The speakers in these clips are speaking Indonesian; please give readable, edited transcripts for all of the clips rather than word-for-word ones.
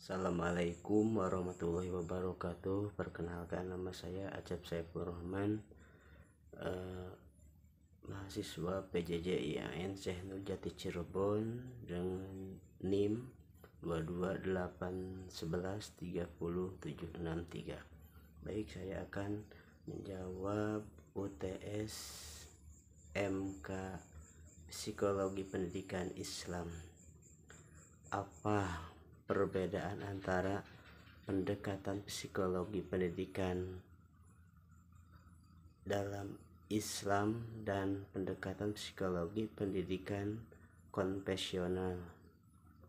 Assalamualaikum warahmatullahi wabarakatuh. Perkenalkan, nama saya Acep Saiful Rahman, mahasiswa PJJ IAIN Syekh Nur Jati Cirebon dengan NIM 228113073. Baik, saya akan menjawab UTS MK Psikologi Pendidikan Islam. Apa perbedaan antara pendekatan psikologi pendidikan dalam Islam dan pendekatan psikologi pendidikan konvensional,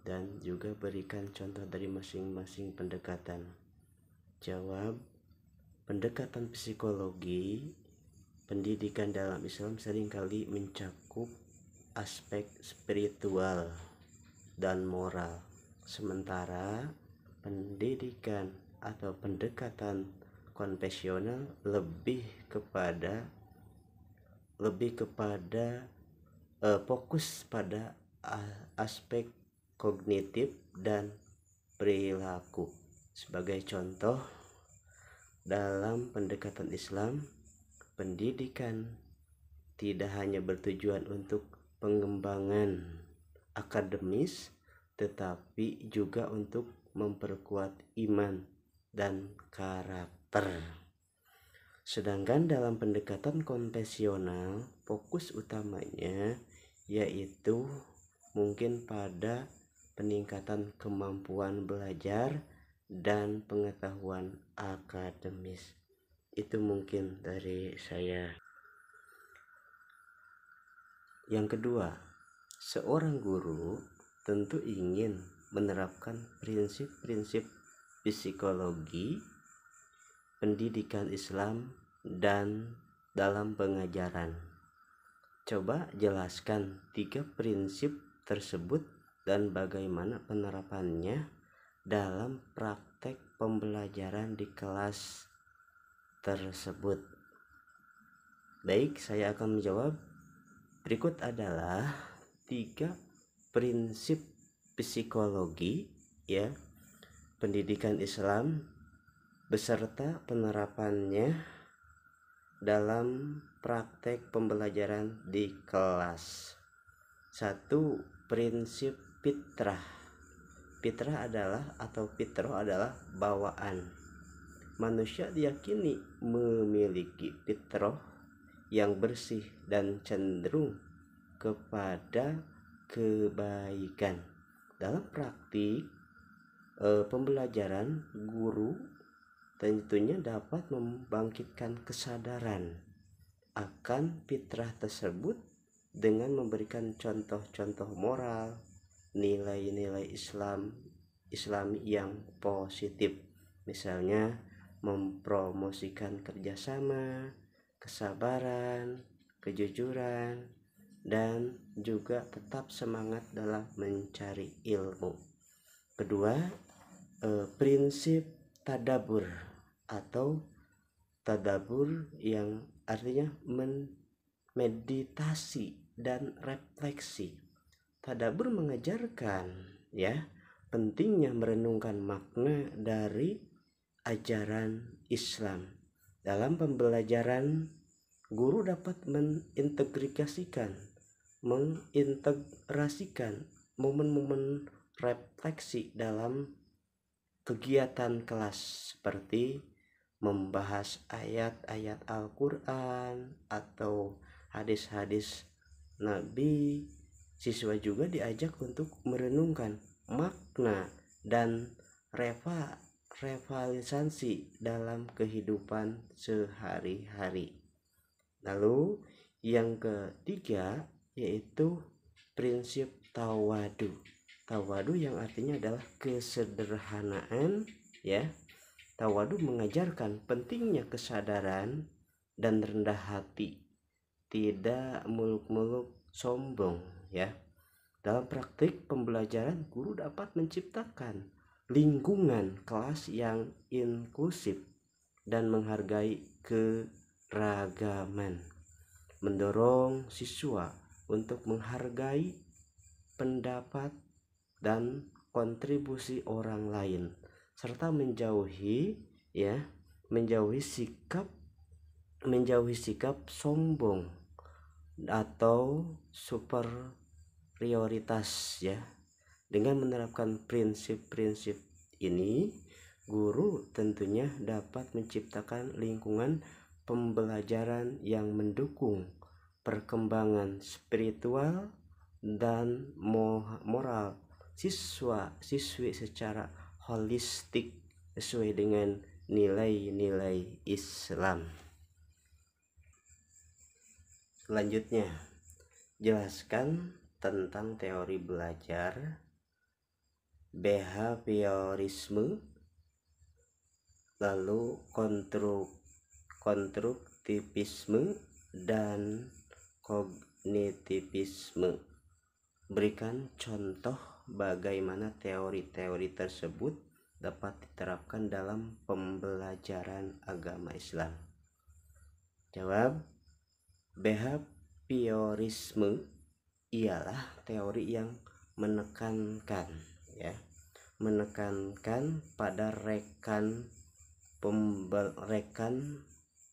dan juga berikan contoh dari masing-masing pendekatan? Jawab: pendekatan psikologi pendidikan dalam Islam seringkali mencakup aspek spiritual dan moral, sementara pendidikan atau pendekatan konvensional lebih kepada fokus pada aspek kognitif dan perilaku. Sebagai contoh, dalam pendekatan Islam, pendidikan tidak hanya bertujuan untuk pengembangan akademis, tetapi juga untuk memperkuat iman dan karakter. Sedangkan dalam pendekatan konvensional, fokus utamanya yaitu mungkin pada peningkatan kemampuan belajar dan pengetahuan akademis. Itu mungkin dari saya. Yang kedua, seorang guru tentu ingin menerapkan prinsip-prinsip psikologi pendidikan Islam dan dalam pengajaran. Coba jelaskan 3 prinsip tersebut dan bagaimana penerapannya dalam praktek pembelajaran di kelas tersebut. Baik, saya akan menjawab. Berikut adalah 3 prinsip psikologi pendidikan Islam beserta penerapannya dalam praktek pembelajaran di kelas. 1. Prinsip fitrah. Fitrah adalah fitrah adalah bawaan. Manusia diyakini memiliki fitrah yang bersih dan cenderung kepada kebaikan. Dalam praktik pembelajaran, guru tentunya dapat membangkitkan kesadaran akan fitrah tersebut dengan memberikan contoh-contoh moral, nilai-nilai Islami yang positif. Misalnya mempromosikan kerjasama, kesabaran, kejujuran, dan juga tetap semangat dalam mencari ilmu. Kedua, prinsip tadabur atau tadabur yang artinya meditasi dan refleksi. Tadabur mengajarkan pentingnya merenungkan makna dari ajaran Islam. Dalam pembelajaran, guru dapat mengintegrasikan momen-momen refleksi dalam kegiatan kelas, seperti membahas ayat-ayat Al-Quran atau hadis-hadis Nabi. Siswa juga diajak untuk merenungkan makna dan relevansi dalam kehidupan sehari-hari. Lalu yang ketiga yaitu prinsip tawadu. Tawadu yang artinya adalah kesederhanaan Tawadu mengajarkan pentingnya kesadaran dan rendah hati, tidak muluk-muluk sombong Dalam praktik pembelajaran, guru dapat menciptakan lingkungan kelas yang inklusif dan menghargai keragaman, mendorong siswa untuk menghargai pendapat dan kontribusi orang lain serta menjauhi sikap sombong atau superioritas ya. Dengan menerapkan prinsip-prinsip ini, guru tentunya dapat menciptakan lingkungan pembelajaran yang mendukung perkembangan spiritual dan moral siswa-siswi secara holistik sesuai dengan nilai-nilai Islam. Selanjutnya, jelaskan tentang teori belajar, behaviorisme, lalu konstruktivisme dan kognitivisme. Berikan contoh bagaimana teori-teori tersebut dapat diterapkan dalam pembelajaran agama Islam. Jawab, behaviorisme ialah teori yang menekankan pada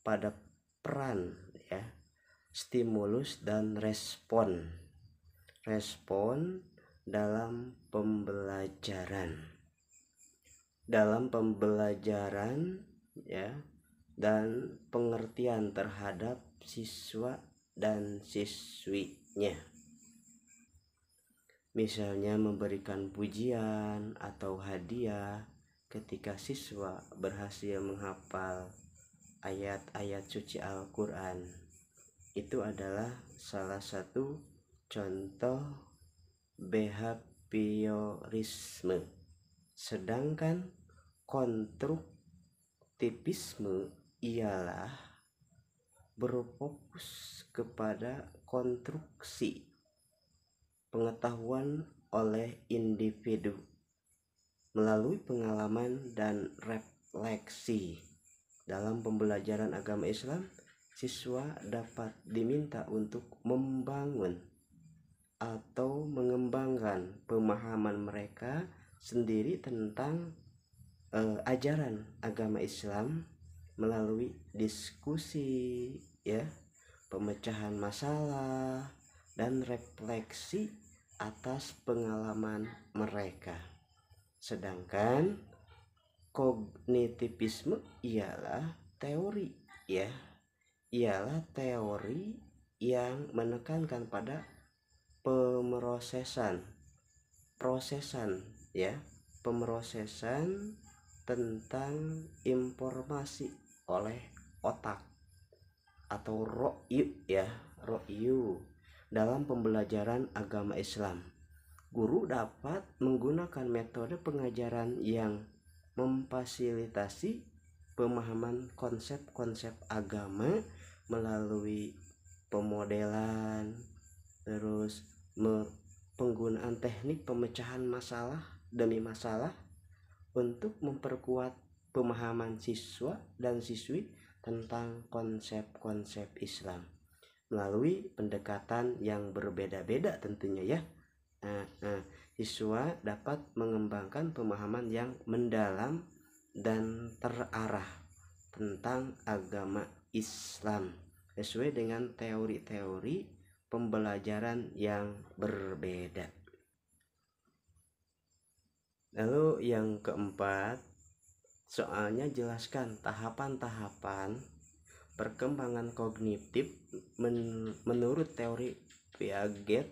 pada peran stimulus dan respon dalam pembelajaran dan pengertian terhadap siswa dan siswinya. Misalnya memberikan pujian atau hadiah ketika siswa berhasil menghafal ayat-ayat suci Al-Quran. Itu adalah salah satu contoh behaviorisme. Sedangkan konstruktivisme ialah berfokus kepada konstruksi pengetahuan oleh individu melalui pengalaman dan refleksi. Dalam pembelajaran agama Islam, siswa dapat diminta untuk membangun atau mengembangkan pemahaman mereka sendiri tentang ajaran agama Islam melalui diskusi, pemecahan masalah, dan refleksi atas pengalaman mereka. Sedangkan kognitivisme ialah teori yang menekankan pada pemrosesan tentang informasi oleh otak atau ro'yu dalam pembelajaran agama Islam. Guru dapat menggunakan metode pengajaran yang memfasilitasi pemahaman konsep-konsep agama melalui pemodelan, terus penggunaan teknik pemecahan masalah demi masalah untuk memperkuat pemahaman siswa dan siswi tentang konsep-konsep Islam melalui pendekatan yang berbeda-beda tentunya siswa dapat mengembangkan pemahaman yang mendalam dan terarah tentang agama Islam sesuai dengan teori-teori pembelajaran yang berbeda. Lalu yang keempat, soalnya jelaskan tahapan-tahapan perkembangan kognitif menurut teori Piaget.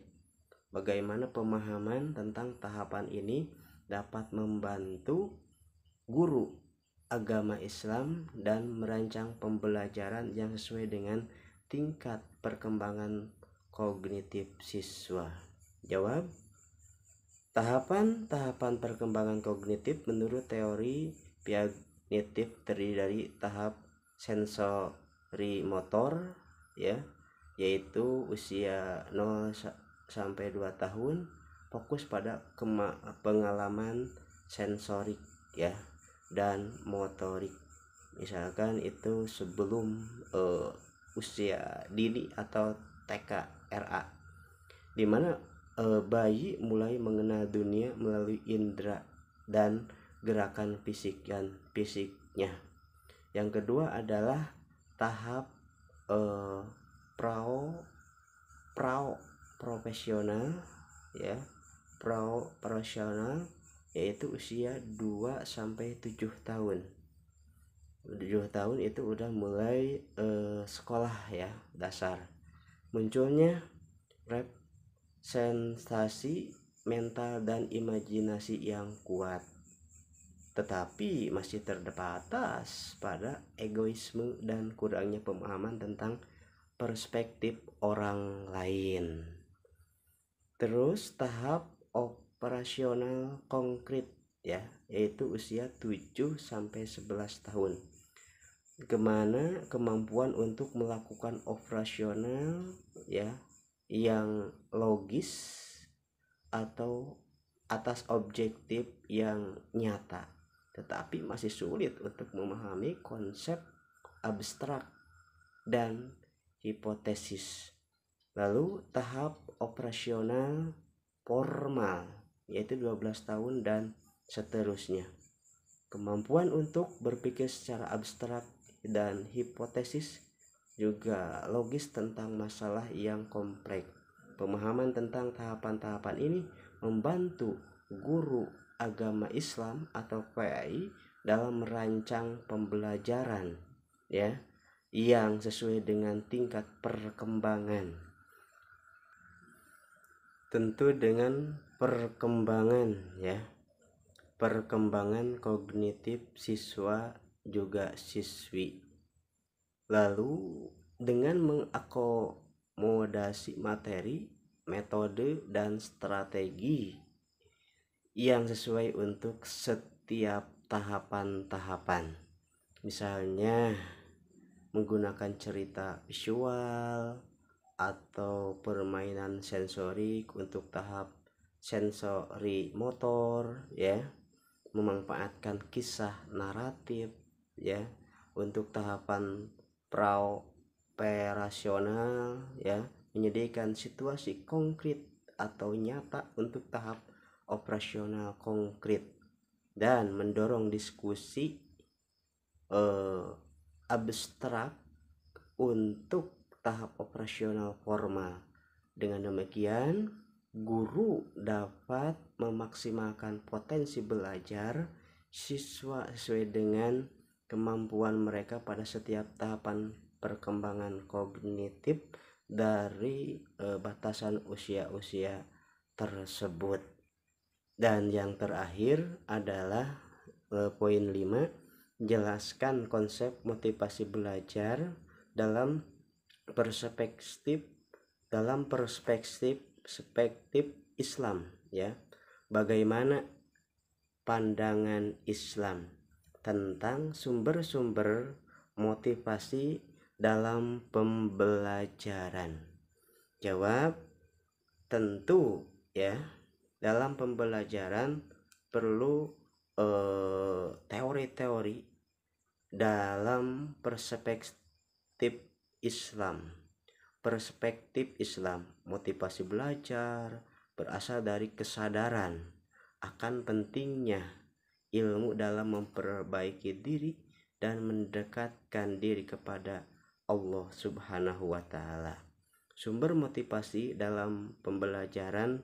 Bagaimana pemahaman tentang tahapan ini dapat membantu guru agama Islam dan merancang pembelajaran yang sesuai dengan tingkat perkembangan kognitif siswa. Jawab, tahapan-tahapan perkembangan kognitif menurut teori Piaget terdiri dari tahap sensori motor yaitu usia 0 sampai 2 tahun fokus pada pengalaman sensorik dan motorik. Misalkan itu sebelum usia dini atau TK RA, di mana bayi mulai mengenal dunia melalui indera dan gerakan fisiknya. Yang kedua adalah tahap profesional, ya, profesional, yaitu usia 2 sampai 7 tahun. 7 tahun itu udah mulai sekolah, ya, dasar. Munculnya sensasi mental dan imajinasi yang kuat, tetapi masih terbatas pada egoisme dan kurangnya pemahaman tentang perspektif orang lain. Terus tahap operasional konkret, ya, yaitu usia 7 sampai 11 tahun. Kemana kemampuan untuk melakukan operasional, ya, yang logis atau atas objektif yang nyata, tetapi masih sulit untuk memahami konsep abstrak dan hipotesis. Lalu tahap operasional formal, yaitu 12 tahun dan seterusnya. Kemampuan untuk berpikir secara abstrak dan hipotesis juga logis tentang masalah yang kompleks. Pemahaman tentang tahapan-tahapan ini membantu guru agama Islam atau PAI dalam merancang pembelajaran, ya, yang sesuai dengan tingkat perkembangan. Tentu dengan perkembangan, ya, perkembangan kognitif siswa juga siswi. Lalu dengan mengakomodasi materi, metode, dan strategi yang sesuai untuk setiap tahapan-tahapan. Misalnya menggunakan cerita visual atau permainan sensorik untuk tahap sensori motor, ya, memanfaatkan kisah naratif, ya, untuk tahapan operasional, ya, menyediakan situasi konkret atau nyata untuk tahap operasional konkret, dan mendorong diskusi abstrak untuk tahap operasional formal. Dengan demikian, guru dapat memaksimalkan potensi belajar siswa sesuai dengan kemampuan mereka pada setiap tahapan perkembangan kognitif dari batasan usia-usia tersebut. Dan yang terakhir adalah poin 5, jelaskan konsep motivasi belajar dalam perspektif Islam, ya. Bagaimana pandangan Islam tentang sumber-sumber motivasi dalam pembelajaran? Jawab, tentu, ya, dalam pembelajaran perlu teori-teori dalam perspektif Islam. Motivasi belajar berasal dari kesadaran akan pentingnya ilmu dalam memperbaiki diri dan mendekatkan diri kepada Allah Subhanahu wa Ta'ala. Sumber motivasi dalam pembelajaran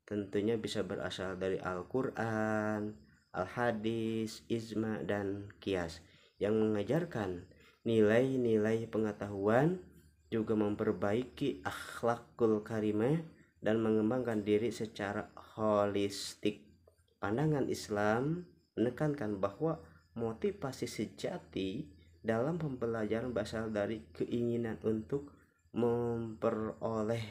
tentunya bisa berasal dari Al-Quran, Al-Hadis, Ijma, dan Qiyas yang mengajarkan nilai-nilai pengetahuan, juga memperbaiki akhlakul karimah dan mengembangkan diri secara holistik. Pandangan Islam menekankan bahwa motivasi sejati dalam pembelajaran berasal dari keinginan untuk memperoleh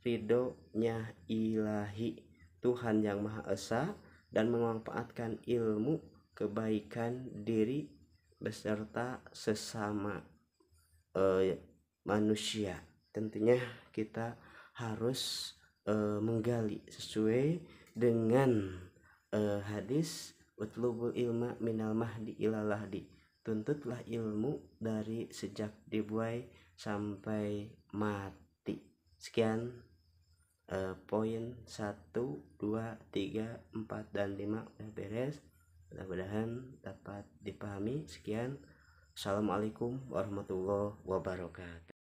ridhonya ilahi, Tuhan yang Maha Esa, dan memanfaatkan ilmu kebaikan diri beserta sesama manusia. Tentunya kita harus menggali sesuai dengan hadis utlubul ilma minal mahdi ilal lahdi, tuntutlah ilmu dari sejak dibuai sampai mati. Sekian, poin 1, 2, 3, 4, dan 5 udah beres. Mudah-mudahan dapat dipahami. Sekian. Assalamualaikum warahmatullahi wabarakatuh.